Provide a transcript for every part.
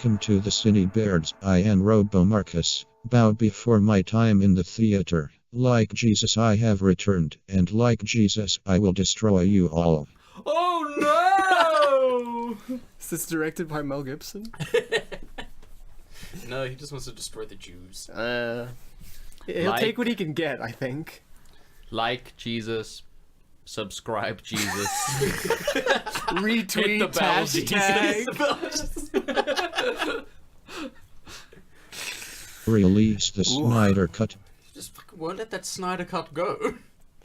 Welcome to the Cinebeards. I am Robo Marcus. Bow before my time in the theater. Like Jesus, I have returned, and like Jesus, I will destroy you all. Oh no! Is this directed by Mel Gibson? No, he just wants to destroy the Jews. He'll take what he can get, I think. Like Jesus, subscribe Jesus. Retweet, Hit the bell, hashtag. Release the Snyder Cut. Just fucking won't let that Snyder Cut go.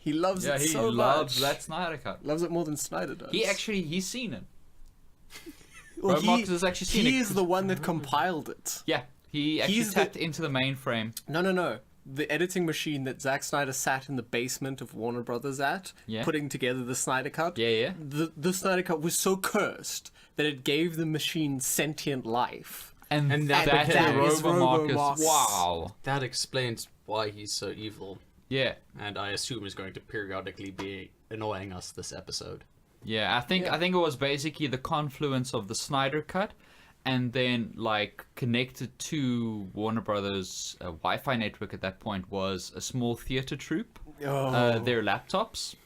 He loves Yeah, it he so loves much. that Snyder Cut. Loves it more than Snyder does. He's seen it. well, Marcus has actually seen it. He is the one that compiled it. Yeah, he actually He's tapped into the mainframe. No. The editing machine that Zack Snyder sat in the basement of Warner Brothers putting together the Snyder Cut. Yeah. The Snyder Cut was so cursed that it gave the machine sentient life. And that is Robo Robo Marcus. Marcus. Wow. That explains why he's so evil, Yeah. and I assume is going to periodically be annoying us this episode. Yeah, I think it was basically the confluence of the Snyder Cut, and then like connected to Warner Brothers' Wi-Fi network at that point was a small theater troupe. Their laptops.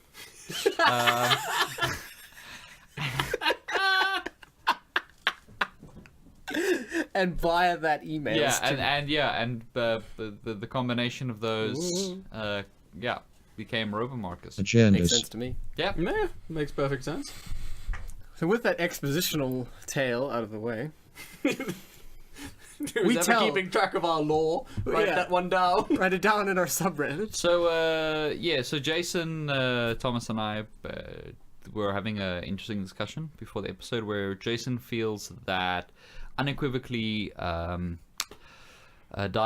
And via that email. and the combination of those, became Robo Marcus. Makes Agendas. sense to me. Yeah. Yeah, makes perfect sense. So with that expositional tale out of the way, Who's ever keeping track of our lore? Write that one down. write it down in our subreddit. So Jason, Thomas, and I were having an interesting discussion before the episode where Jason feels that unequivocally Die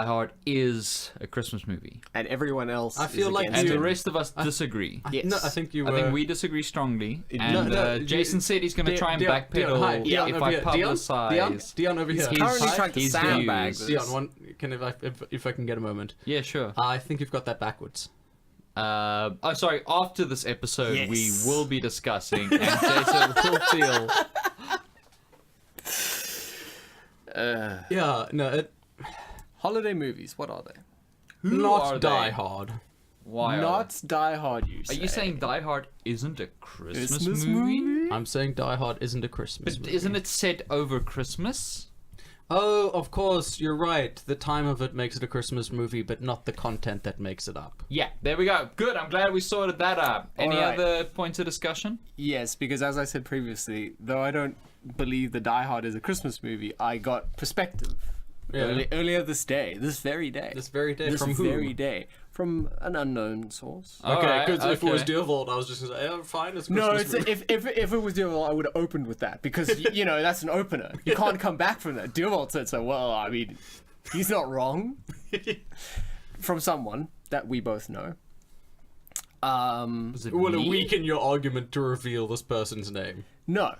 Hard is a Christmas movie. And everyone else I feel like And against the it. rest of us disagree. Yes. No, I think you. I think we disagree strongly. And no, Jason said he's going to try and Dion, backpedal hi, Dion if over I here. publicize. Dion over here. his- currently trying to his sandbag views. this. Dion, if I can get a moment. Yeah, sure. I think you've got that backwards. Sorry. After this episode, Yes. we will be discussing, and Jason will feel. Yeah, no, Holiday movies, what are they? Who not are Die they? Hard. Why? Not Die Hard, you Are say. you saying Die Hard isn't a Christmas, Christmas movie? I'm saying Die Hard isn't a Christmas But movie. isn't it set over Christmas? Oh, of course, you're right. The time of it makes it a Christmas movie, but not the content that makes it up. Yeah, there we go. Good, I'm glad we sorted that out. Any Alright. other points of discussion? Yes, because as I said previously, though I don't believe the Die Hard is a Christmas movie, I got perspective. Yeah. Earlier this very day. This very day. This From who? very day. From an unknown source. Okay, Alright, because if it was okay. Deervold, I was just gonna say, yeah, fine, it's No, Christmas it's, movie. if it was Dearval, I would have opened with that because you know that's an opener. You can't come back from that. Dearval said so. Well, I mean, he's not wrong. From someone that we both know. Was it Will it me? weaken your argument to reveal this person's name? No,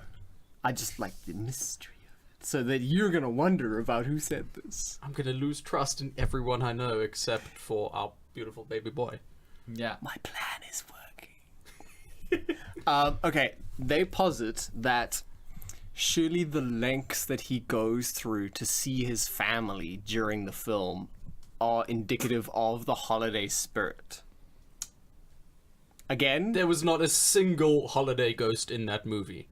I just like the mystery of it, so that you're gonna wonder about who said this. I'm gonna lose trust in everyone I know except for our beautiful baby boy. Yeah. My plan is working. Okay, they posit that surely the lengths that he goes through to see his family during the film are indicative of the holiday spirit. Again, There was not a single holiday ghost in that movie.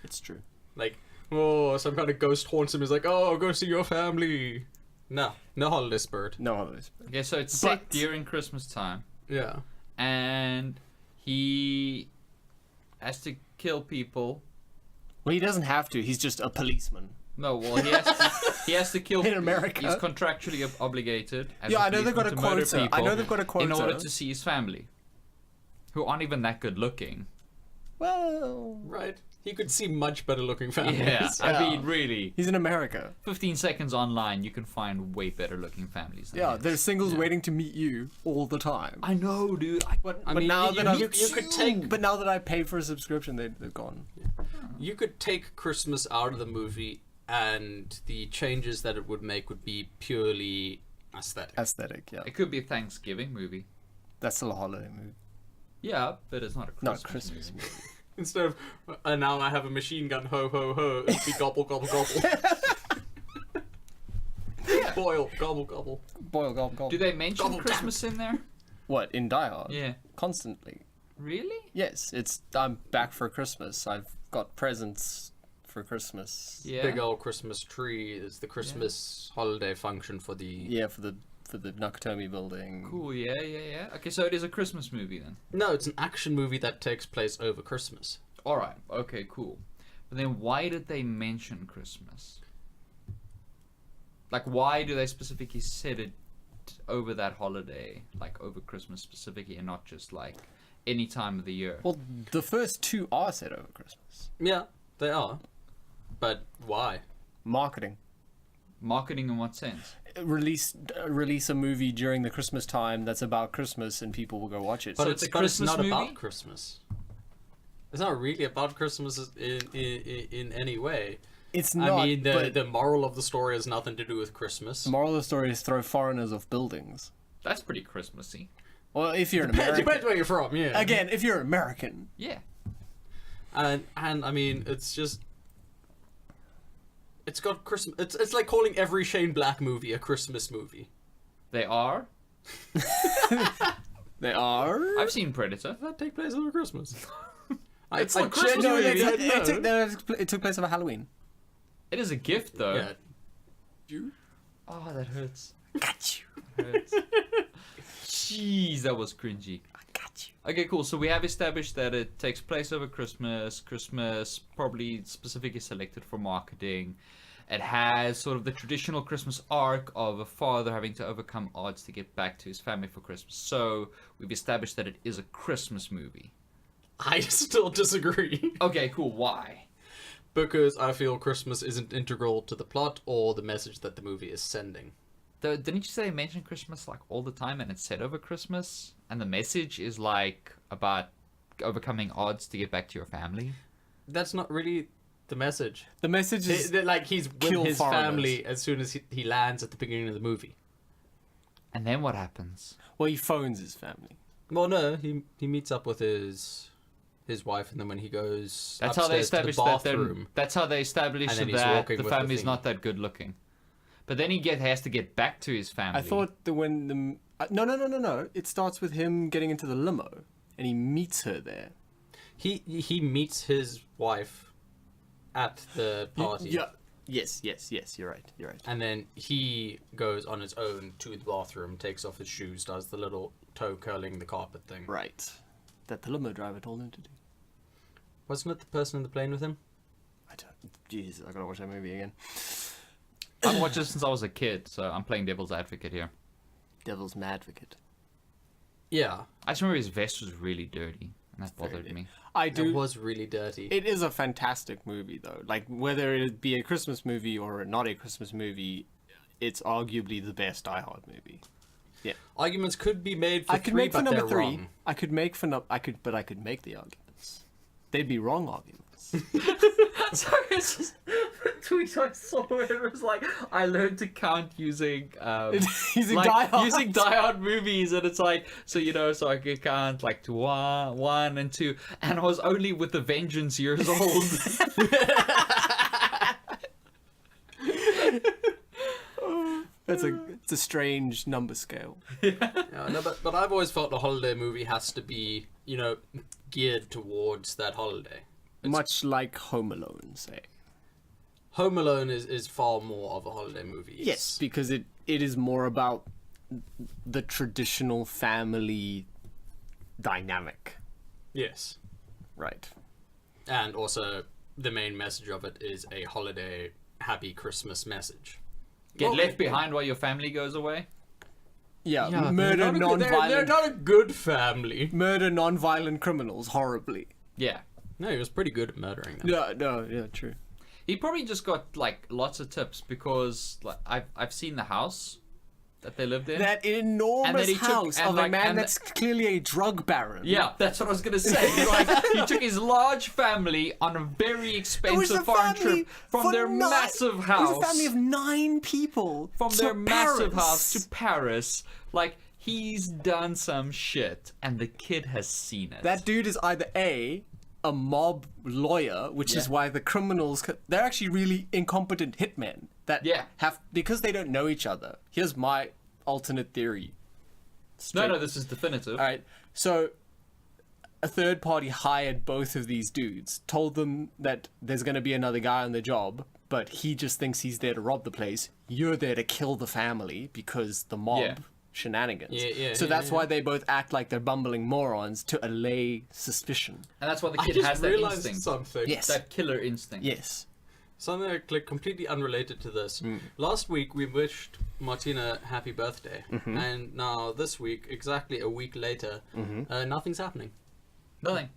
it's true. Like, oh, some kind of ghost haunts him. Is like, oh, go see your family. No holiday spirit. No holiday spirit. Okay, so it's But- set during Christmas time, Yeah. and he has to kill people. Well, he doesn't have to. He's just a policeman. No, well, he has to kill In America. He's contractually obligated. As Yeah, a I know they've got a policeman to murder quota. I people know they've got a quota. in order to see his family, who aren't even that good looking. Well, Right. He could see much better looking families. Yeah, I Yeah. mean, really, he's in America. 15 seconds online, you can find way better looking families. Than Yeah, his. there's singles waiting to meet you all the time. I know, dude. But mean, now you- that you- I've, you could take- But now that I paid for a subscription, they're gone. You could take Christmas out of the movie, and the changes that it would make would be purely aesthetic. Aesthetic, yeah. It could be a Thanksgiving movie. That's still a holiday movie. Yeah, but it's not a Christmas, Not a Christmas movie. movie. Instead of, and now I have a machine gun, ho ho ho, it'd be gobble gobble gobble. Boil, gobble gobble. Boil, gobble, gobble. Do they mention Gobble Christmas in there? What, in Die Hard? Yeah. Constantly. Really? Yes, it's I'm back for Christmas. I've got presents for Christmas. Yeah. Big old Christmas tree is the Christmas holiday function for the... Yeah, for the Nakatomi building. Cool. Yeah. Okay, so it is a Christmas movie then. No, it's an action movie that takes place over Christmas. All right. Okay. Cool. But then, why did they mention Christmas? Like, why do they specifically set it over that holiday, like over Christmas specifically, and not just like any time of the year? Well, the first two are set over Christmas. Yeah, they are. But why? Marketing. Marketing in what sense? Release a movie during the Christmas time that's about Christmas, and people will go watch it. But So it's it's a Christmas not movie? about Christmas. It's not really about Christmas in any way. It's not. I mean, but the moral of the story has nothing to do with Christmas. the moral of the story is throw foreigners off buildings. That's pretty Christmassy. Well, if you're an American, Depends where you're from, yeah. again, if you're American, Yeah. And I mean, it's just... It's got Christmas... It's like calling every Shane Black movie a Christmas movie. They are. they are. I've seen Predator. Does that take place over Christmas? It's not Christmas genuinely movie. don't know. It took place over Halloween. It is a gift though. Yeah. You? Oh, that hurts. Got you. That hurts. Jeez, that was cringy. I got you. Okay, cool. So we have established that it takes place over Christmas. Christmas probably specifically selected for marketing. It has sort of the traditional Christmas arc of a father having to overcome odds to get back to his family for Christmas. So we've established that it is a Christmas movie. I still disagree. Okay, cool. Why? Because I feel Christmas isn't integral to the plot or the message that the movie is sending. Didn't you say they mention Christmas like all the time and it's set over Christmas? And the message is like about overcoming odds to get back to your family? That's not really the message. The message is Like, he's with kill his foreigners. family as soon as he lands at the beginning of the movie. And then what happens? well, he phones his family. Well, no, he meets up with his wife, and then when he goes That's how they upstairs to the establish that bathroom, that's how they establish And then he's that walking the with the family's thing. not that good looking. But then he has to get back to his family. I thought that when the no. It starts with him getting into the limo, and he meets her there. he meets his wife at the party. Yeah. Yes. You're right. And then he goes on his own to the bathroom, takes off his shoes, does the little toe curling the carpet thing. Right. That the limo driver told him to do. Wasn't it the person in the plane with him? I don't. Jesus, I gotta watch that movie again. I've watched this since I was a kid, so I'm playing devil's advocate here. Devil's Advocate. Yeah, I just remember his vest was really dirty, and that bothered very- me. I it do. was really dirty. It is a fantastic movie, though. Like, whether it be a Christmas movie or not a Christmas movie, it's arguably the best Die Hard movie. Arguments could be made for I could three, make for but number they're 3. wrong. I could make for but I could make the arguments. They'd be wrong arguments. Sorry, it's just the tweet I saw where it was like, I learned to count using Using like, Die Hard. using Die Hard movies, and it's like, so so I could count like to one and 2, and I was only with the Vengeance years old. It's a strange number scale. Yeah, no, but I've always felt a holiday movie has to be, geared towards that holiday. Much like Home Alone, say. Home Alone is far more of a holiday movie. Yes, because it is more about the traditional family dynamic. Yes. Right. And also, the main message of it is a holiday, happy Christmas message. Get Well, left behind while your family goes away. Yeah, Yeah, murder They're non-violent. not a good family. Murder non-violent criminals horribly. Yeah. No, he was pretty good at murdering them. Yeah, true. He probably just got like lots of tips because like I've seen the house that they lived in. That enormous he took- house and of like- a man and that's clearly a drug baron. Yeah, that's what I was gonna say. Like he took his large family on a very expensive foreign trip from their massive house. It was a family of 9 people. from to their massive Paris. house to Paris. Like he's done some shit, and the kid has seen it. That dude is either A, a mob lawyer, which is why the criminals they're actually really incompetent hitmen that have because they don't know each other. Here's my alternate theory. No, this is definitive. All right, so a third party hired both of these dudes, told them that there's going to be another guy on the job, but he just thinks he's there to rob the place. You're there to kill the family because the mob shenanigans. So that's why they both act like they're bumbling morons to allay suspicion. And that's why the kid has that instinct. Something. Yes. That killer instinct. Yes. Something like completely unrelated to this. Last week we wished Martina happy birthday, and now this week, exactly a week later, nothing's happening. Nothing.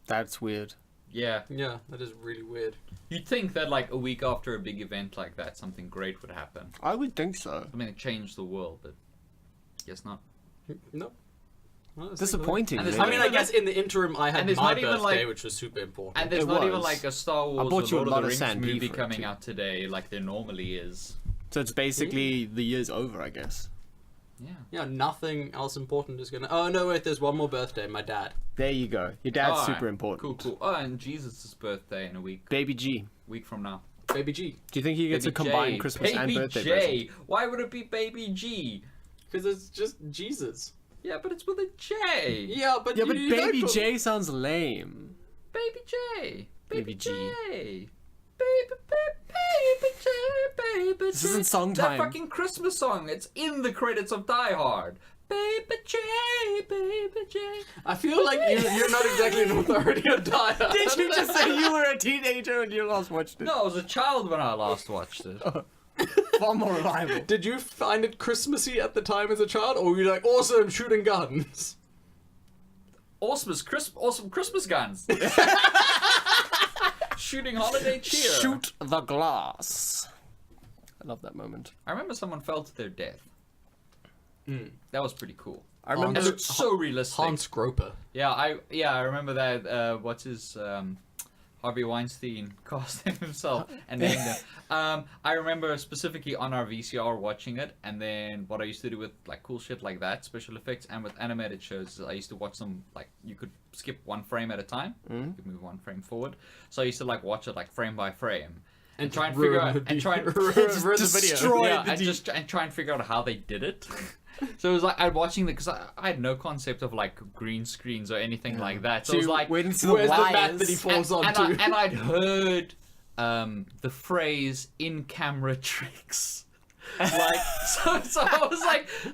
That's weird. Yeah. Yeah, that is really weird. You'd think that like a week after a big event like that, something great would happen. I would think so. I mean, it changed the world, but guess not. No. Well, Disappointing. And really. I mean, I guess in the interim, I had And there's my not even, birthday, like- which was super important. And there's It not even was. like a Star Wars bought or you a Lord lot of of the Rings Sand movie for it, coming too. out today like there normally is. So it's basically the year's over, I guess. Yeah. Yeah, nothing else important is gonna. Oh no, wait, there's one more birthday. My dad. There you go. Your dad's Alright, super important. Cool. Oh, and Jesus' birthday in a Baby G. week from now. Baby G. Do you think he gets Baby a combined J. Christmas and Baby birthday J. present? Why would it be Baby G? Because it's just Jesus. Yeah, but it's with a J. Yeah, but Yeah, but you Baby don't- J sounds lame. Baby J. Baby G. J. Baby J. Baby J. This isn't song time. That fucking Christmas song. It's in the credits of Die Hard. Baby J. Baby J. I feel like you're not exactly an authority on Die Hard. Did you just say you were a teenager and you last watched it? No, I was a child when I last watched it. Far more reliable. Did you find it Christmassy at the time as a child, or were you like, awesome, shooting guns? Awesome Christmas guns. Shooting holiday cheer. Shoot the glass. I love that moment. I remember someone fell to their death. That was pretty cool. I remember It looked so realistic. Hans Groper. Yeah, I remember that. What's his Harvey Weinstein cast himself and named him. I remember specifically on our VCR watching it, and then what I used to do with like cool shit like that, special effects, and with animated shows, is I used to watch them like you could skip one frame at a time. You could move one frame forward. So I used to like watch it like frame by frame. And try and figure out, and try and ruin the video. destroy yeah, the and just and try and figure out how they did it. So it was like I'm watching the because I had no concept of like green screens or anything like that. So it was like, waiting to the Where's the wires. mat that he falls onto? and I'd heard the phrase "in-camera tricks." Like so I was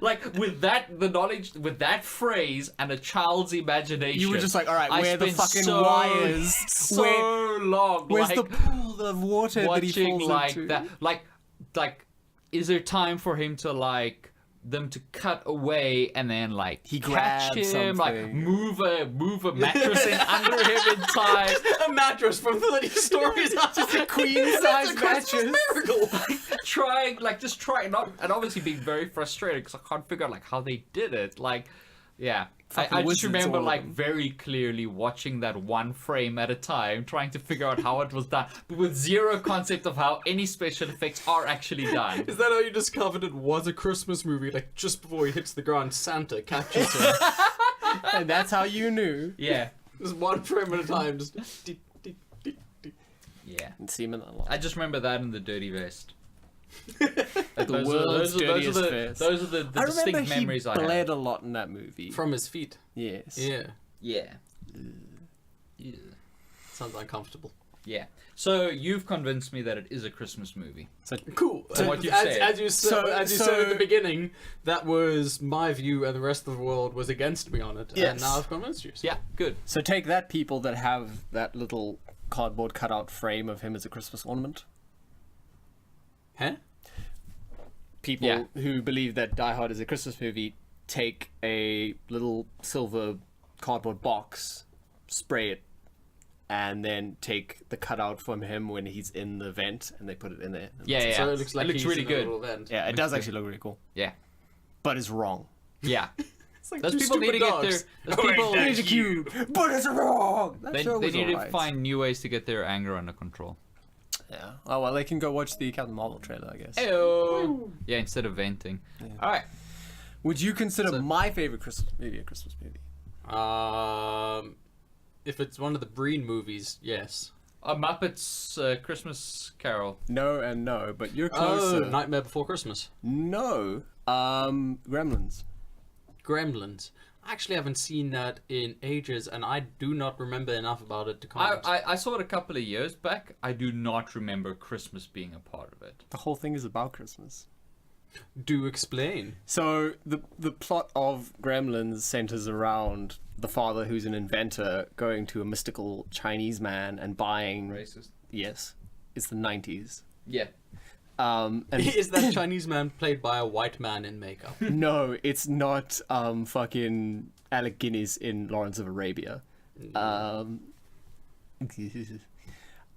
like with that the knowledge with that phrase and a child's imagination. You were just like, all right, I where the spent fucking so, wires? So long. Where's like, the pool of water that he watching falls like into? that like is there time for him to like them to cut away and then like He catch grabs him like something. move a mattress in under him in time A mattress from 30 stories. Just a queen size mattress. miracle. trying like just trying not and obviously being very frustrated because I can't figure out like how they did it like yeah Fucking I just wizards, remember all of like them. very clearly watching that one frame at a time trying to figure out how it was done but with zero concept of how any special effects are actually done. Is that how you discovered it was a Christmas movie? Like just before he hits the ground, Santa catches him. And that's how you knew. Yeah. Just one frame at a time. Just. Deep, deep, deep, deep. Yeah. And semen a lot. I just remember that in the Dirty Vest. The world's dirtiest those vest. are the I remember distinct he memories I bled have. a lot in that movie. From his feet. Yes. Yeah. Yeah. Yeah. Sounds uncomfortable. Yeah. So you've convinced me that it is a Christmas movie. So Cool. So what you as, said. as you said, as you So- said at the beginning, that was my view, and the rest of the world was against me on it. Yes. And now I've convinced you. So. Yeah. Good. So take that, people that have that little cardboard cutout frame of him as a Christmas ornament. Huh? People Yeah. who believe that Die Hard is a Christmas movie take a little silver cardboard box, spray it, and then take the cutout from him when he's in the vent, and they put it in there. Yeah. Yeah. So it looks like he's really in a good. little vent. Yeah, it does actually look really cool, Yeah. but it's wrong. Yeah. It's like Those two people need to stupid get their. dogs. Those people. It's cute, but it's wrong. That They show was need to alright. find new ways to get their anger under control. Yeah. Oh well, they can go watch the Captain Marvel trailer, I guess. Heyo. Yeah. Instead of venting. All right. Would you consider my favorite Christmas movie a Christmas movie? if it's one of the Breen movies, yes. Muppets Christmas Carol. No and no, but you're closer. Oh, Nightmare Before Christmas. No. Gremlins. Gremlins. I actually haven't seen that in ages, and I do not remember enough about it to comment. I saw it a couple of years back. I do not remember Christmas being a part of it. The whole thing is about Christmas. Do explain. So the plot of Gremlins centers around the father, who's an inventor, going to a mystical Chinese man and buying. Racist. Yes, it's the 90s. Yeah. And Is that Chinese man played by a white man in makeup? no, it's not fucking Alec Guinness in Lawrence of Arabia.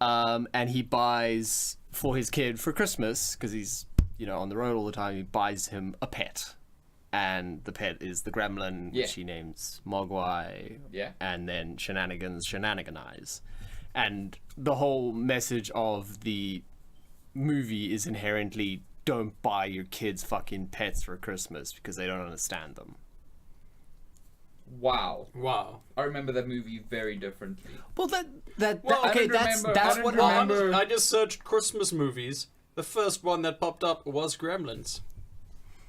And he buys for his kid for Christmas, because he's on the road all the time. He buys him a pet, and the pet is the gremlin, which he names Mogwai. Yeah. And then shenaniganize, and the whole message of the movie is inherently don't buy your kids fucking pets for Christmas because they don't understand them. Wow. Wow. I remember that movie very differently. Well, Well, okay, I that's don't what remember. I just searched Christmas movies. The first one that popped up was Gremlins.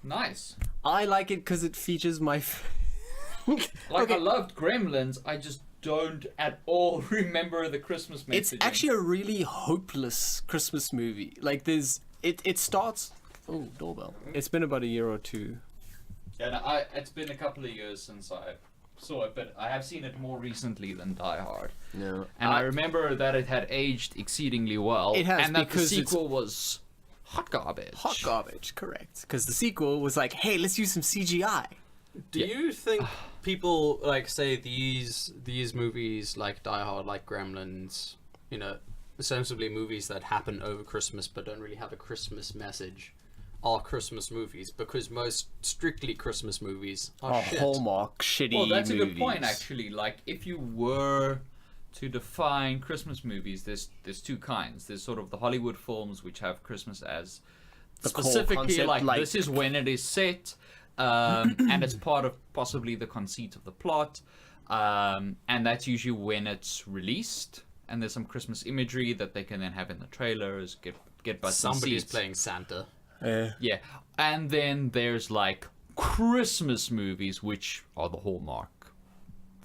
Nice. I like it because it features my. I loved Gremlins. I just don't at all remember the Christmas messaging. It's actually a really hopeless Christmas movie. Like it starts. Oh, doorbell. It's been about a year or two. Yeah, no, it's been a couple of years since I saw it, but I have seen it more recently than Die Hard. No, And I remember that it had aged exceedingly well. It has, and that the because it's- sequel was hot garbage. hot garbage, correct? Because the sequel was like, hey, let's use some CGI. Do you think people say these movies like Die Hard, like Gremlins, ostensibly movies that happen over Christmas but don't really have a Christmas message, are Christmas movies? Because most strictly Christmas movies are shit. Hallmark shitty Well, that's movies. a good point, actually. Like, if you were to define Christmas movies, there's two kinds. There's sort of the Hollywood films, which have Christmas as The core specifically concept, like this is when it is set, and it's part of possibly the conceit of the plot, and that's usually when it's released. And there's some Christmas imagery that they can then have in the trailers, get butts in Somebody's seats. playing Santa. Yeah, and then there's like Christmas movies, which are the Hallmark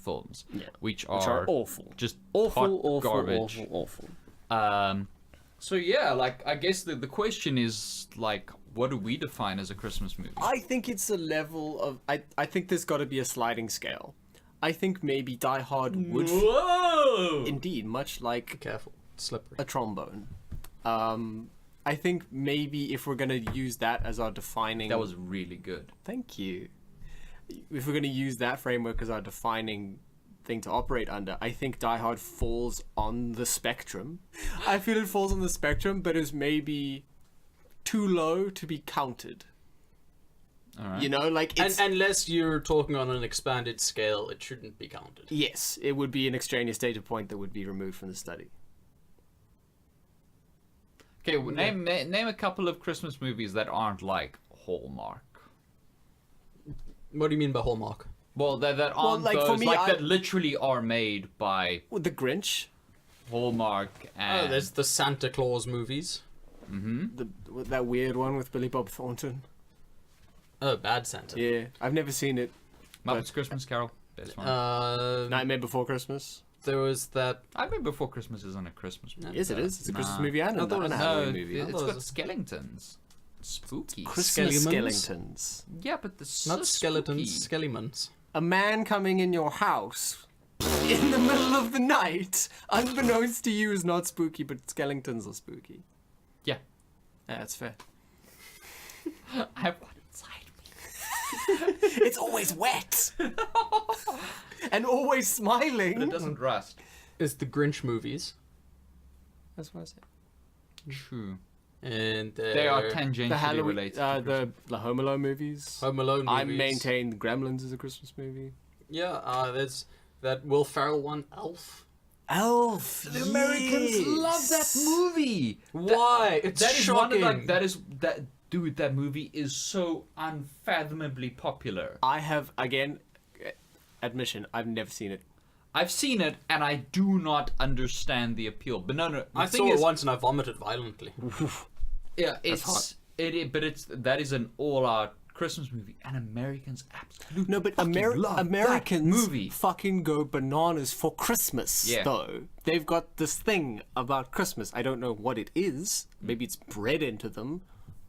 films, which are awful. just Awful, hot garbage. awful. So yeah, like I guess the question is like, what do we define as a Christmas movie? I think it's a level of. I think there's got to be a sliding scale. I think maybe Die Hard would. Whoa! Indeed, much like Careful, slippery. a trombone. I think maybe if we're gonna use that as our defining. That was really good. Thank you. If we're gonna use that framework as our defining thing to operate under, I think Die Hard falls on the spectrum. I feel it falls on the spectrum, but is maybe too low to be counted. All right. Like it's. Unless you're talking on an expanded scale, it shouldn't be counted. Yes, it would be an extraneous data point that would be removed from the study. Okay, well, name a couple of Christmas movies that aren't like Hallmark. What do you mean by Hallmark? Well, that aren't like, those, for me, that literally are made by With the Grinch, Hallmark and... Oh, there's the Santa Claus movies. that weird one with Billy Bob Thornton. Oh, Bad Santa. Yeah, I've never seen it. Muppets Christmas Carol. Best one. Nightmare Before Christmas. There was that. I mean, Before Christmas isn't a Christmas movie. Yes, it is. It's a Christmas Nah. movie and I thought it a was- Halloween No, movie. it's thought it got was- skeletons. Spooky. Christmas Skeletons? skeletons. Yeah, but the Not skeletons, skeletons. A man coming in your house in the middle of the night, unbeknownst to you, is not spooky, but skeletons are spooky. Yeah. Yeah, that's fair. I have one inside me. It's always wet and always smiling. But it doesn't rust. It's the Grinch movies. That's what I said. True. And They are The tangentially Halloween, related to the Home Alone movies. Home Alone movies. I maintain Gremlins is a Christmas movie. Yeah, there's that Will Ferrell one, Elf. Elf. The Americans love that movie. Why? It's That is shocking. one of that dude. That movie is so unfathomably popular. I have, again, admission, I've never seen it. I've seen it and I do not understand the appeal. But no. I saw it once and I vomited violently. Yeah, that is an all-out Christmas movie, and Americans absolutely No, but love Americans that movie. fucking go bananas for Christmas, Yeah. though. They've got this thing about Christmas. I don't know what it is. Maybe it's bred into them,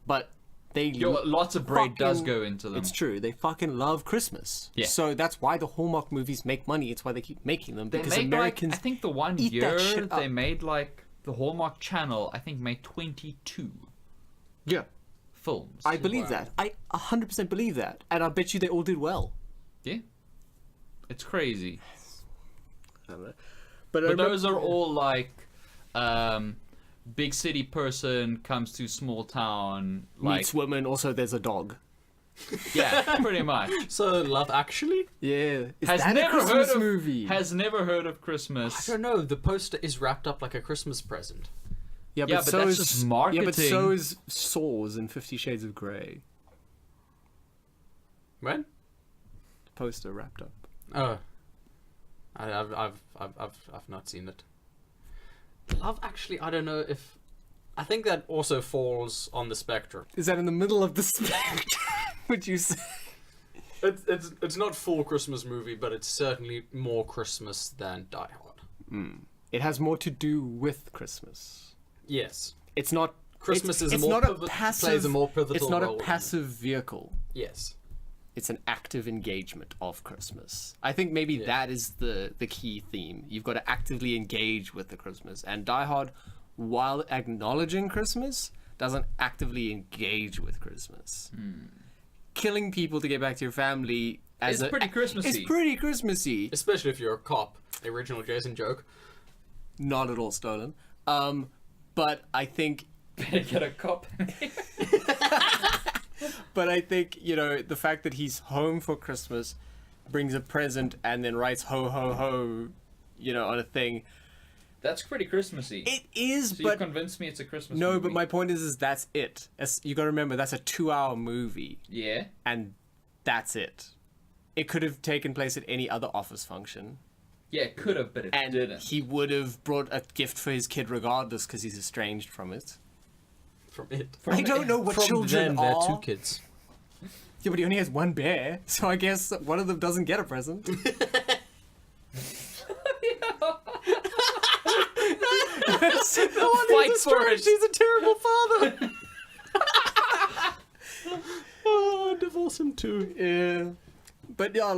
but they... Lots of bread does fucking- go into them. It's true. They fucking love Christmas. Yeah. So that's why the Hallmark movies make money. It's why they keep making them. They Because made Americans... I think the one eat year that shit they up. made the Hallmark Channel, I think made 22 Yeah. films. I believe that. I 100% believe that. And I bet you they all did well. Yeah. It's crazy. But But those are all big city person comes to small town, meets women. Also, there's a dog. yeah, pretty much. So, Love Actually? Yeah. Is Has that never a Christmas heard of movie? Has never heard of I Christmas. don't know. The poster is wrapped up like a Christmas present. Yeah, Yeah, but so that's is just Yeah, but so marketing. is Saws in 50 Shades of Grey. When? Poster wrapped up. Oh. I've not seen it. Love Actually, I don't know if... I think that also falls on the spectrum. Is that in the middle of the spectrum? Would you say? It's not full Christmas movie, but it's certainly more Christmas than Die Hard. It has more to do with Christmas. Yes. It's not. Christmas it's, is a it's more not a pivot- passive. plays a more pivotal It's not role a in passive vehicle. Yes. It's an active engagement of Christmas. I think maybe that is the key theme. You've got to actively engage with the Christmas. And Die Hard, while acknowledging Christmas, doesn't actively engage with Christmas. Killing people to get back to your family It's pretty Christmassy. It's pretty Christmassy. Especially if you're a cop. The original Jason joke. Not at all stolen. But I think Better get a cop. But I think, the fact that he's home for Christmas, brings a present, and then writes ho, ho, ho, on a thing. That's pretty Christmassy. It is, So you but... convinced me it's a Christmas No, movie. but my point is that's it. You gotta remember, that's a 2-hour movie, Yeah. and that's it. It could have taken place at any other office function, Yeah, it could have, but it and didn't. he would have brought a gift for his kid regardless, because he's estranged from it. From it. I don't know what From children them, they're are. 2 kids. Yeah, but he only has one bear, so I guess one of them doesn't get a present. Fight for it. He's a terrible father. Oh, divorce him too. Yeah. But yeah,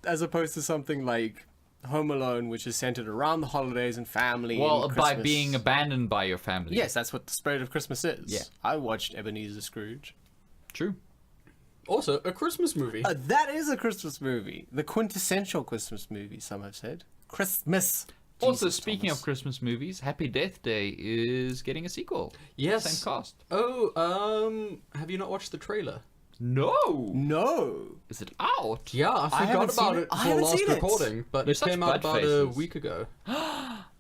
as opposed to something like Home Alone, which is centered around the holidays and family. Well, and by Christmas. being abandoned by your family. Yes, that's what the spirit of Christmas is. Yeah. I watched Ebenezer Scrooge. True. Also, a Christmas movie. That is a Christmas movie. The quintessential Christmas movie, some have said. Christmas. Also, Jesus, speaking Thomas. of Christmas movies, Happy Death Day is getting a sequel. Yes. Same cast. Oh, have you not watched the trailer? No. No. Is it out? Yeah, I forgot haven't about seen it it. I for haven't last seen it. recording, but You're it such came out butt about a faces. week ago.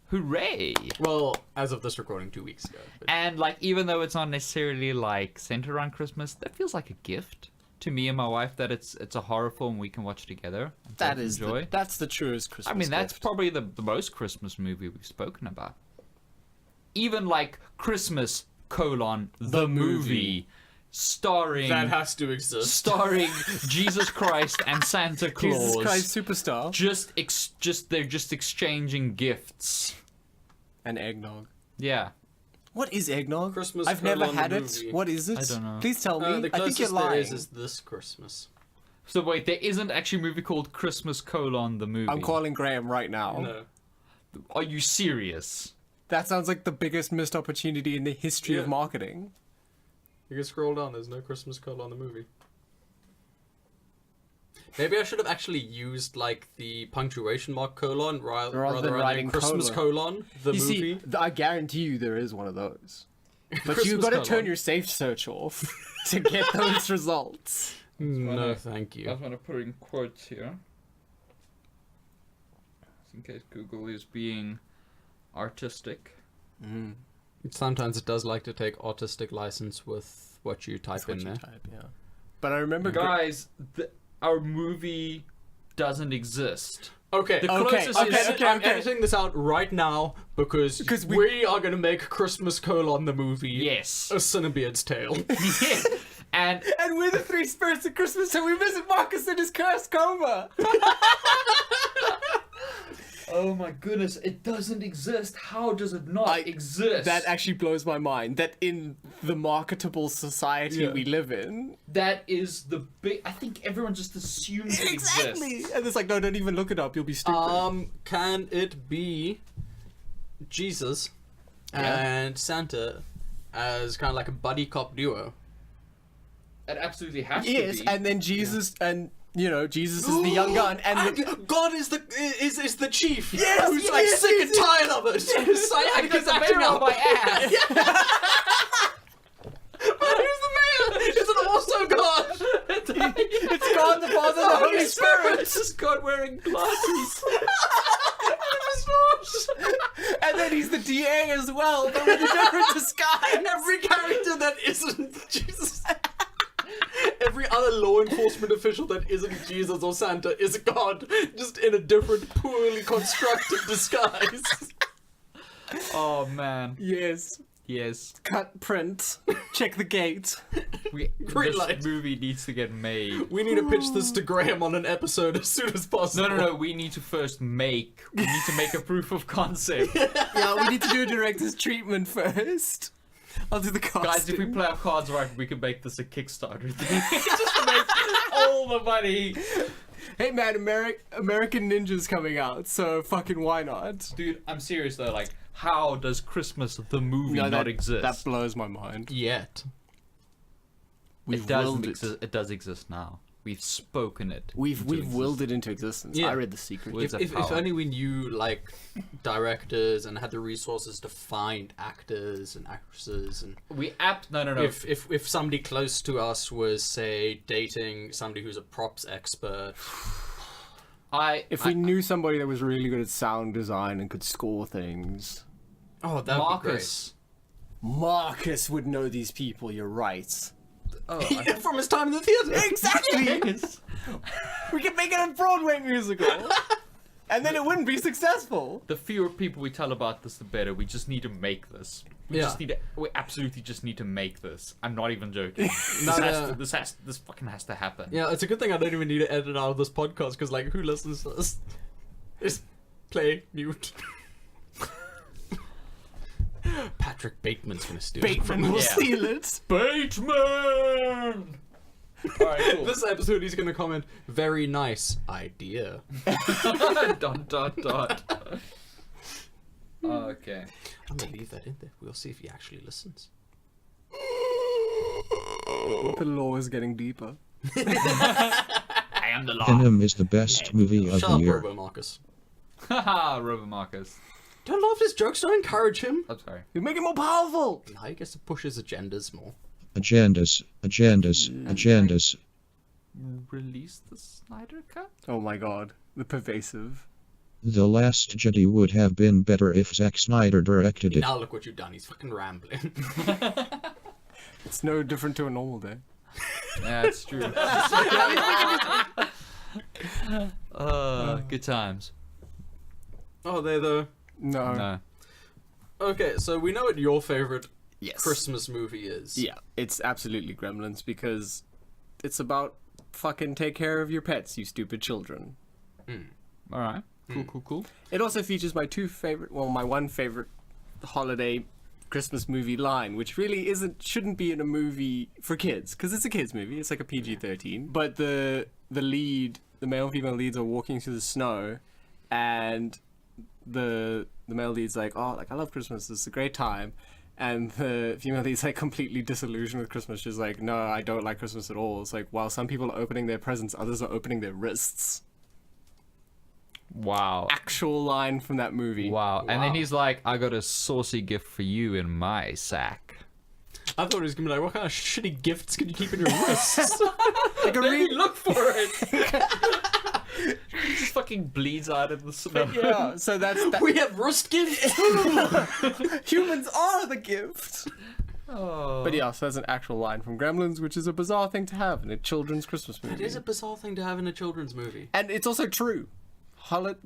Hooray! Well, as of this recording, 2 weeks ago. But And even though it's not necessarily centered around Christmas, that feels like a gift to me and my wife that it's a horror film we can watch together. And That both is enjoy. that's the truest Christmas I mean, that's gift. probably the most Christmas movie we've spoken about. Even Christmas, the movie, starring that has to exist. starring Jesus Christ and Santa Claus. Jesus Christ Superstar. They're just exchanging gifts. And eggnog. Yeah. What is eggnog? Christmas I've never Carol had the it. movie. What is it? I don't know. Please tell me. The I think you're closest there lying. is this Christmas. So wait, there isn't actually a movie called Christmas: the movie. I'm calling Graham right now. No. Are you serious? That sounds like the biggest missed opportunity in the history of Yeah. marketing. You can scroll down, there's no Christmas Carol on the movie. Maybe I should have actually used the punctuation mark colon rather than than writing Christmas colon, the You movie. see, I guarantee you there is one of those. But Christmas you've got to colon. turn your safe search off to get those results. No, thank I you. just want to put in quotes here, just in case Google is being artistic. Sometimes it does like to take artistic license with what you type That's what in you there. type, yeah. But I remember... Guys, our movie doesn't exist. Okay, The closest is... I'm editing this out right now because we are going to make Christmas Colon the movie. Yes. A Cinebeards tale. Yeah. And we're the three spirits of Christmas, so we visit Marcus in his cursed coma. oh my goodness, it doesn't exist. How does it not exist? That actually blows my mind. That in the marketable society we live in, that is the big... I think everyone just assumes it exists. And it's like, no, don't even look it up. You'll be stupid. Can it be Jesus and Santa as kind of like a buddy cop duo? It absolutely has to Yes, be. and then Jesus and... Jesus is the young gun, and God is the chief. Yes, who's like sick and tired of it. Because the mayor on my ass. But who's the mayor? Is it also God? it's God the Father, the Holy Spirit. It's just God wearing glasses. And then he's the DA as well, but with a different disguise. Every character that isn't Jesus. Every other law enforcement official that isn't Jesus or Santa is God, just in a different, poorly constructed disguise. Oh man. Yes. Yes. Cut print. Check the gate. Green This light. movie needs to get made. We need to pitch this to Graham on an episode as soon as possible. No. We need to first make. We need to make a proof of concept. Yeah, we need to do a director's treatment first. I'll do the casting. Guys, if we play our cards right, we can make this a Kickstarter thing. Just to make all the money. Hey man, American Ninja's coming out, so fucking why not? Dude, I'm serious though. Like, how does Christmas the movie not exist? That blows my mind. Yet. It doesn't exist. It does exist now. We've spoken it. We've willed it into existence. Yeah. I read The Secret. Words of If power. only we knew, like, directors and had the resources to find actors and actresses, and No. if somebody close to us was, say, dating somebody who's a props expert. If we knew somebody that was really good at sound design and could score things. Oh, that would be great. Marcus would know these people, you're right. From his time in the theater. Exactly! Yes. We could make it a Broadway musical! And then it wouldn't be successful! The fewer people we tell about this, the better. We just need to make this. We absolutely just need to make this. I'm not even joking. This fucking has to happen. Yeah, it's a good thing I don't even need to edit out of this podcast, because, like, who listens to this? Just play, mute. Patrick Bateman's gonna steal it from Bateman will us. steal it! Bateman! Alright, cool. This episode he's gonna comment, very nice idea. dot. Okay. I'm gonna leave that in there. We'll see if he actually listens. The law is getting deeper. I am the law. Venom is the best movie of Shut the up, year. Robo Marcus. Haha, Robo Marcus. Don't laugh at his jokes, don't encourage him. I'm sorry. You make it more powerful! Now he gets to push his agendas more. Agendas. Release the Snyder Cut? Oh my god. The pervasive. The Last Jedi would have been better if Zack Snyder directed it. Now look what you've done, he's fucking rambling. It's no different to a normal day. Yeah, it's true. Good times. Oh, they though. No. Okay, so we know what your favorite Yes. Christmas movie is. Yeah, it's absolutely Gremlins because it's about fucking take care of your pets, you stupid children. Alright. Cool. It also features my one favorite holiday Christmas movie line, which really shouldn't be in a movie for kids, because it's a kids movie. It's like a PG-13. But the male and female leads are walking through the snow, and the male lead's like, oh, like I love Christmas. It's a great time. And the female lead's like completely disillusioned with Christmas. She's like, no, I don't like Christmas at all. It's like, while some people are opening their presents, others are opening their wrists. Wow. Actual line from that movie. Wow. And then he's like, I got a saucy gift for you in my sack. I thought he was gonna be like, what kind of shitty gifts can you keep in your wrists? Like a Maybe look for it. He just fucking bleeds out of the snow. Yeah, so that's that. We have wrist gifts. Humans are the gift. Oh. But yeah, so that's an actual line from Gremlins, which is a bizarre thing to have in a children's Christmas movie. It is a bizarre thing to have in a children's movie. And it's also true.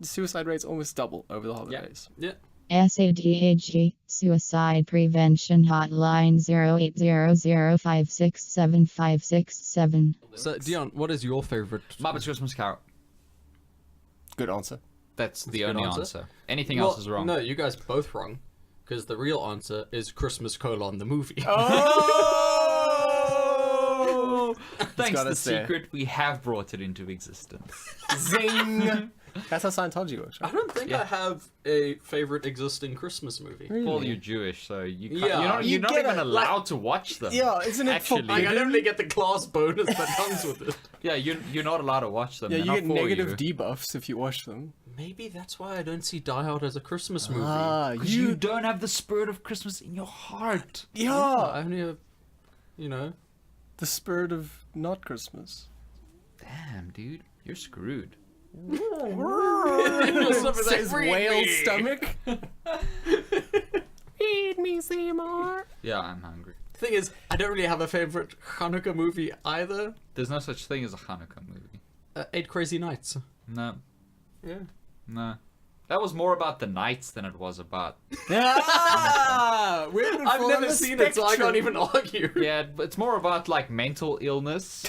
Suicide rates almost double over the holidays. Yeah. SADAG Suicide Prevention Hotline 0800567567. So, Dion, what is your favorite? Muppets Christmas Carol. Good answer. That's the a good only answer. answer. Anything else is wrong. No, you guys both wrong. Because the real answer is Christmas : the movie. Oh! Thanks got to us there. Secret, we have brought it into existence. Zing! That's how Scientology works, I right? don't think I have a favorite existing Christmas movie. Paul, you're Jewish, so you can't, Yeah, you're not you even get it, allowed to watch them. Yeah, isn't it Actually. Like, I don't really get the class bonus that comes with it. Yeah, you're not allowed to watch them. Yeah, They're you not get for negative you. debuffs if you watch them. Maybe that's why I don't see Die Hard as a Christmas movie. Because you don't have the spirit of Christmas in your heart. Yeah! I only have, you know. The spirit of not Christmas. Damn, dude, you're screwed. Says whale stomach. Feed me, Seymour. Yeah, I'm hungry. Thing is, I don't really have a favorite Hanukkah movie either. There's no such thing as a Hanukkah movie. 8 Crazy Nights. No, Yeah. no. That was more about the nights than it was about. Ah, I've never seen it, so I can't even argue. Yeah, but it's more about like mental illness.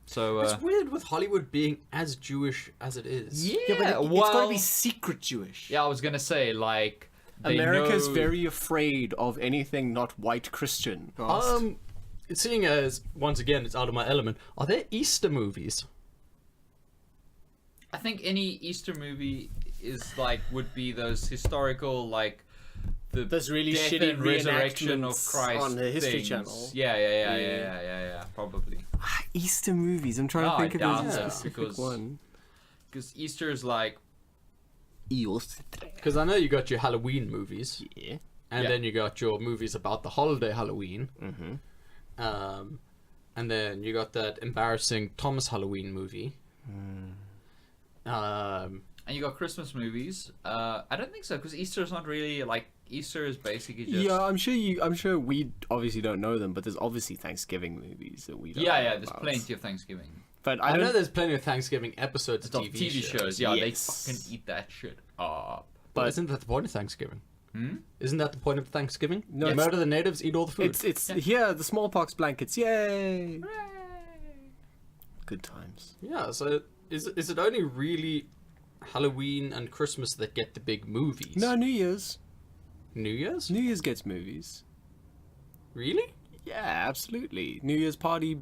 So It's weird with Hollywood being as Jewish as it is. yeah, Yeah, but well, it's got to be secret Jewish. yeah, I was gonna say like they America's know... very afraid of anything not white Christian. Seeing as, once again, it's out of my element, are there Easter movies? I think any Easter movie is like would be those historical like the Those really death shitty and resurrection of reenactments Christ on the History things. Channel. Yeah, probably. Easter movies. I'm trying to No, think I of doubt a so, specific because- one. Because Easter is like Because I know you got your Halloween movies, Yeah. and Yeah. then you got your movies about the holiday Halloween. Mm-hmm. And then you got that embarrassing Thomas Halloween movie. and you got Christmas movies. I don't think so because Easter is not really like Easter is basically just Yeah, I'm sure we obviously don't know them, but there's obviously Thanksgiving movies that we don't know there's about. plenty of Thanksgiving. But I know don't. there's plenty of Thanksgiving episodes of Of TV, shows, yeah, Yes. they fucking eat that shit up. But isn't that the point of Thanksgiving? Hmm? Isn't that the point of Thanksgiving? No, You it's- murder the natives, eat all the food. It's here the smallpox blankets. Yay! Good times. Yeah, so is it only really Halloween and Christmas that get the big movies? No, New Year's. New Year's? New Year's gets movies. Really? Yeah, absolutely. New Year's party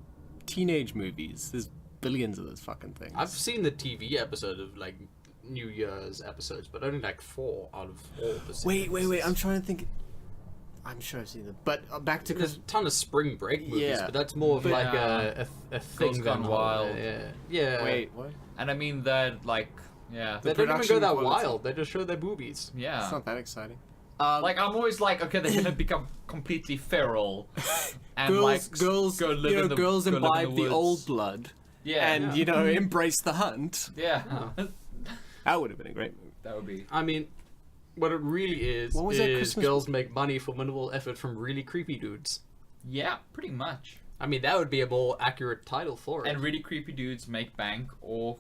teenage movies. There's billions of those fucking things. I've seen the TV episode of like New Year's episodes, but only like 4 out of all the series. Wait. I'm trying to think. I'm sure I've seen them. But back to There's a Christmas. ton of spring break movies, Yeah. but that's more of But, like a thing Gone than Wild. Yeah. Wait, what? And I mean that like yeah. They don't even go production that quality. wild. They just show their boobies. Yeah. It's not that exciting. Like I'm always like, okay, they're gonna become completely feral, and girls, go live in the, girls go live in imbibe the woods. old blood Yeah, and Yeah. embrace the hunt. yeah, That would have been a great movie. that would be. I mean, what it really is What was that is Christmas- girls make money for minimal effort from really creepy dudes. Yeah, pretty much. I mean, that would be a more accurate title for it. And really creepy dudes make bank off.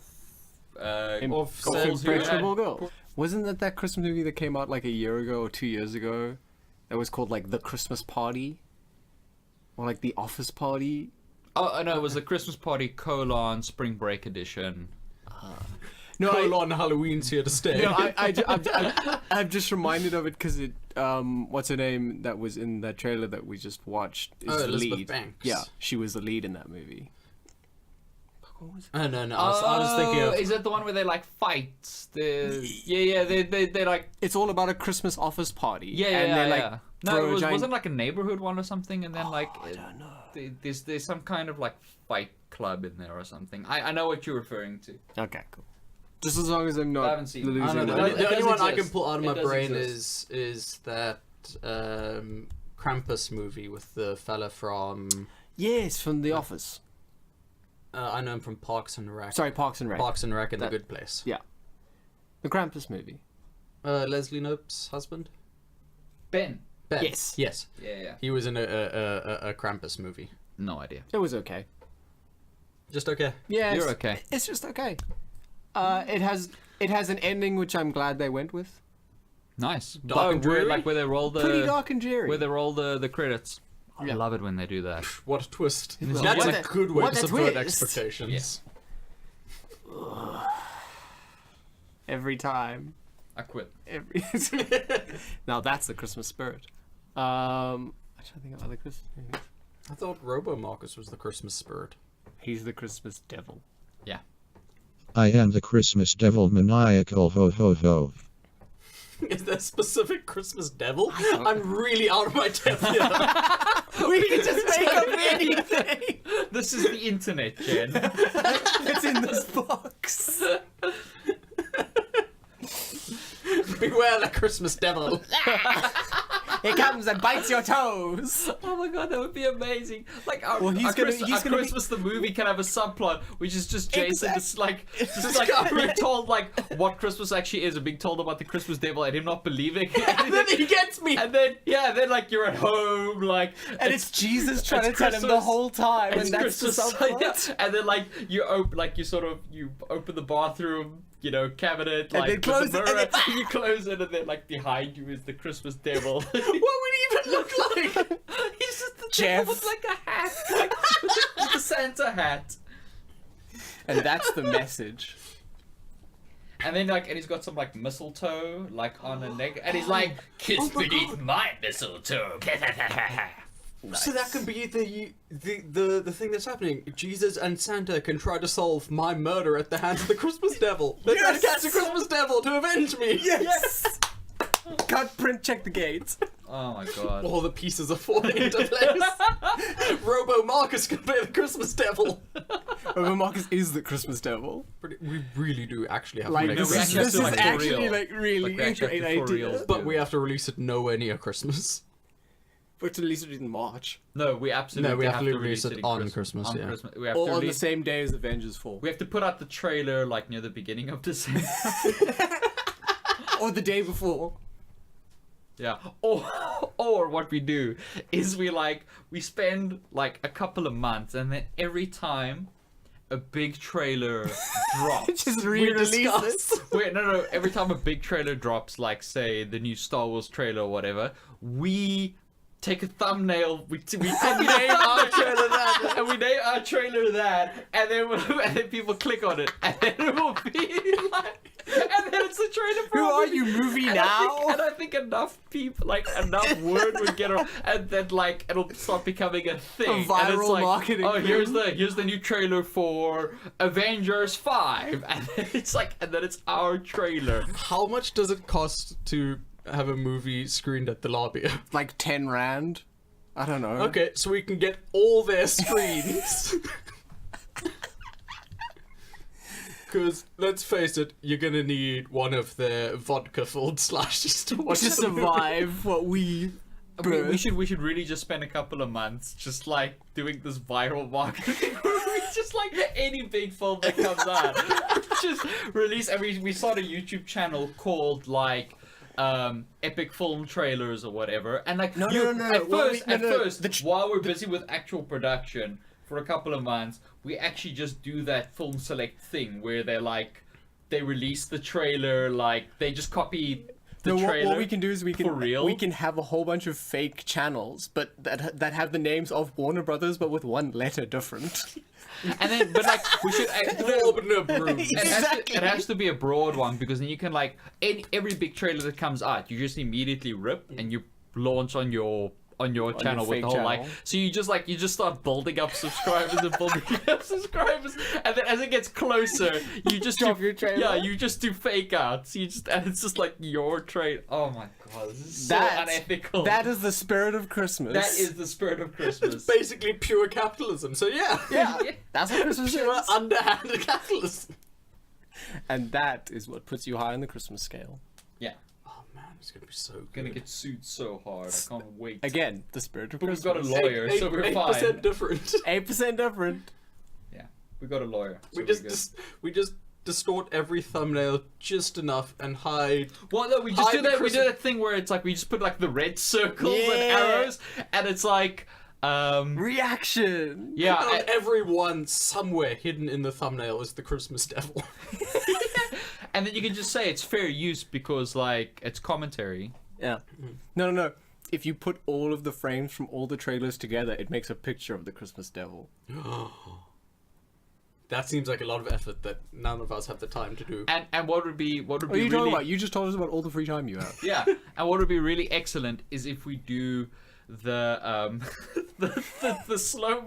Of girls who Impressionable had- girl. Wasn't that Christmas movie that came out like a year ago or 2 years ago? That was called like The Christmas Party, or like The Office Party. Oh no, it was the Christmas Party : Spring Break edition. No, Colon Halloween's here to stay. I'm just reminded of it because it. What's her name that was in that trailer that we just watched? Is the Elizabeth lead. Banks. Yeah, she was the lead in that movie. What was it? Oh, no. I was thinking of... Is that the one where they like fight? Yeah. They like. It's all about a Christmas office party. Yeah, and yeah, they like yeah. No, throw it a was, giant... wasn't it like a neighborhood one or something, and then like I don't know. there's some kind of like fight club in there or something. I know what you're referring to. Okay, cool. Just as long as I'm not I haven't seen it. losing I don't know. my- It The only does one I can exist. pull out of It my does brain exist. is that Krampus movie with the fella from... Yes, from The Office. I know him from Parks and Rec. Sorry, Parks and Rec. Parks and Rec and That- The Good Place. Yeah. The Krampus movie. Leslie Knope's husband? Ben. Yes. Yes. Yeah. He was in a Krampus movie. No idea. It was okay. Just okay. Yeah, You're okay. It's just okay. It has an ending which I'm glad they went with. Nice. Dark and dreary? Like where they roll the Pretty dark and dreary. where they roll the credits. I Yeah. love it when they do that. What a twist. What That's a- a good way what to a subvert twist. expectations. Every time. I quit. Now that's the Christmas spirit. I'm trying to think of other Christmas movies. I thought Robo Marcus was the Christmas spirit. He's the Christmas devil. Yeah. I am the Christmas devil maniacal ho ho ho. Is there a specific Christmas devil? I'm really out of my depth here. We can just make up anything. This is the internet, Jen. It's in this box. Beware the Christmas devil. He comes and bites your toes. Oh my god, that would be amazing. Like our, Well, he's our, gonna- Christ- he's our gonna be- Christmas the movie can have a subplot, which is just Jason just like Discovery. being told like what Christmas actually is and being told about the Christmas devil and him not believing. And then he gets me. And then then like you're at home, like And it's Jesus trying to it's tell him the Christmas. whole time, it's and that's the Christmas, subplot. and then like you open the bathroom, cabinet, And like then close with the it, and mirror, then- you close it, and then like behind you is the Christmas devil. What would he even look like? He's just the Jeff. devil with like a hat, like with a Santa hat. And that's the message. And then and he's got some like mistletoe like on a neck, and he's like, "Kiss beneath my mistletoe." So that could be the thing that's happening. Jesus and Santa can try to solve my murder at the hands of the Christmas devil. They're trying to catch the Christmas devil to avenge me. Yes. Cut, print, check the gates. Oh my god. All the pieces are falling into place. Robo Marcus can play the Christmas devil. Remember, Marcus is the Christmas devil. We really do actually have Like, to make this we is, actually have this to, is like, for actually real. like really Like, we actually great have to for idea. real. But we have to release it nowhere near Christmas. But at least it in March. No, we absolutely No, we have have to to release it in on Christmas, On yeah. Christmas. We have Or to on the release. same day as Avengers 4. We have to put out the trailer like near the beginning of December. Or the day before. Yeah. Or what we do is we spend like a couple of months, and then every time a big trailer drops. Just re-release it. Wait, no. Every time a big trailer drops, like say the new Star Wars trailer or whatever, we take a thumbnail. We name our trailer that, and we name our trailer that, and then people click on it, and then it will be like, and then it's the trailer for Who our are movie. you, movie And now? I think enough people, enough word would get on, and then it'll start becoming a thing. A And it's viral like, marketing oh, here's thing. the new trailer for Avengers 5, and then it's our trailer. How much does it cost to have a movie screened at the lobby? Like 10 rand? I don't know. Okay, so we can get all their screens. Because, let's face it, you're gonna need one of their vodka-filled slashes to watch To the movie. survive what we We birthed. should really just spend a couple of months just doing this viral marketing where we just any big film that comes out just release. And we start a YouTube channel called epic film trailers or whatever, and No. at Well, first while we're busy with actual production for a couple of months, we actually just do that film select thing where they release the trailer, they just copy the No, trailer. what we can do is we for real? can have a whole bunch of fake channels, but that have the names of Warner Brothers, but with one letter different. And then we should Warner Bros. it has to be a broad one, because then you can every big trailer that comes out, you just immediately rip and you launch on your channel with fake the whole channel. so you just start building up subscribers and building up subscribers, and then as it gets closer you just Drop do your trailer. yeah, you just do fake outs, and it's just your trade. Oh my god, this is so unethical. That is the spirit of Christmas. That is the spirit of Christmas. It's basically pure capitalism, so yeah. Yeah, that's what Christmas Pure is. underhanded capitalism. And that is what puts you high on the Christmas scale. Yeah, Oh man, it's gonna be so good. gonna get sued so hard, I can't wait. Again, the spirit of But we've Christmas. got a lawyer, so we're 8% fine. different. 8% different. Yeah, we got a lawyer. So We we're good. we just distort every thumbnail just enough and hide. Well, no, we just Hide do the that. We do Christmas- that thing where it's like we just put like the red circles and Yeah. arrows, and it's like, Reaction. yeah, And everyone somewhere hidden in the thumbnail is the Christmas devil. and then you can just say it's fair use because like it's commentary. Yeah. No. If you put all of the frames from all the trailers together, it makes a picture of the Christmas devil. That seems like a lot of effort that none of us have the time to do. And what would be What are you really talking about? You just told us about all the free time you have. yeah, and what would be really excellent is if we do the the slow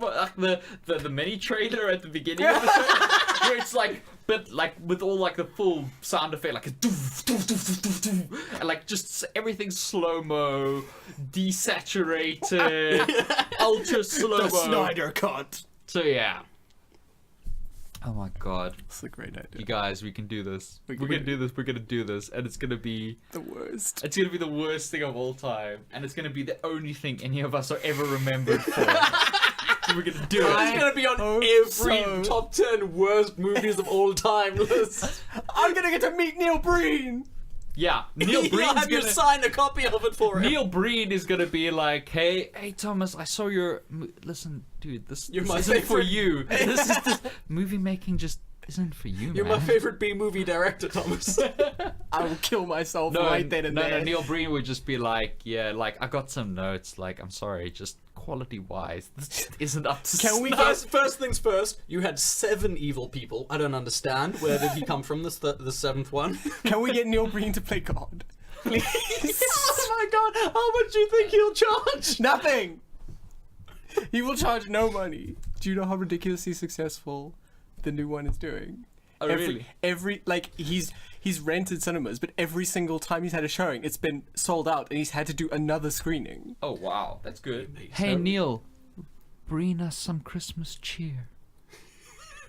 the mini trailer at the beginning of the show, where it's like but like with all like the full sound effect like a doof, doof, doof, doof, doof, doof, and like just everything slow mo, desaturated, ultra slow mo. Snyder cut. So yeah. Oh my god. That's a great idea. You guys, we can do this. We We're can- gonna do this. We're gonna do this, and it's gonna be The worst. it's gonna be the worst thing of all time, and it's gonna be the only thing any of us are ever remembered for. So we're gonna do It's it. gonna be on hope every so. top 10 worst movies of all time list. I'm gonna get to meet Neil Breen. Yeah, Neil I'll Breen's have you gonna. sign a copy of it for him. Neil Breen is gonna be like, hey Thomas, I saw your. Listen, dude, this You're my isn't for favorite- you. This is just movie making just isn't for you, You're man. my favorite B-movie director, Thomas. I will kill myself No, right then and no, there. no. Neil Breen would just be like, yeah, like I got some notes. Like, I'm sorry, just quality-wise, this just isn't up to. Can we snuff. get First things first, you had 7 evil people. I don't understand. Where did he come from, the 7th one? Can we get Neil Breen to play God? Please. Oh my god, how much do you think he'll charge? Nothing. He will charge no money. Do you know how ridiculously successful the new one is doing? Oh, really? Every like he's rented cinemas, but every single time he's had a showing, it's been sold out, and he's had to do another screening. Oh wow, that's good. Makes Hey sense. Neil, bring us some Christmas cheer.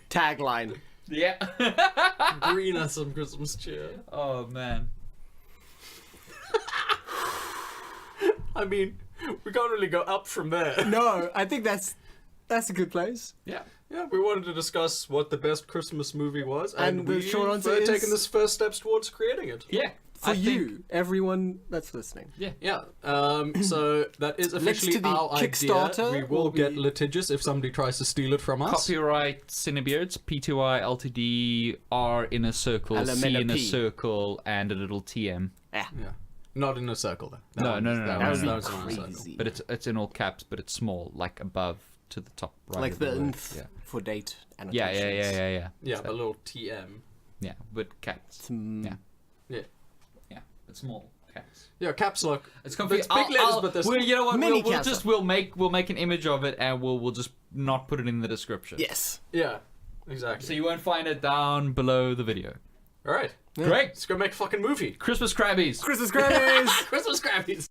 Tagline. Yeah. Green us some Christmas cheer. Oh man. I mean, we can't really go up from there. No, I think that's a good place. Yeah. Yeah, we wanted to discuss what the best Christmas movie was, And and the we've short answer is- taken this first steps towards creating it. Yeah. For I you, think- everyone that's listening. Yeah. Yeah, so that is officially to the our Kickstarter idea. We will will get be- litigious if somebody tries to steal it from us. Copyright Cinebeards, P2I Ltd, R in a circle, And a C in a minor P. circle, and a little TM. Yeah, not in a circle though. No, no, no, that no, was- no, that no. was not in a circle. Crazy. But it's in all caps, but it's small, like above to the top right. Like of the word. nth Yeah. for date Yeah, annotations. yeah. Yeah, a little TM. Yeah, with caps. Yeah. Yeah, Yeah, it's small caps. yeah, caps lock. It's gonna be It's big letters, but there's well, you know what? Mini We'll caps. just we'll make an image of it and we'll just not put it in the description. Yes. yeah, exactly. So you won't find it down below the video. All right, Great. let's go make a fucking movie. Christmas Krabbies. Christmas Grammys! Christmas Krabbies.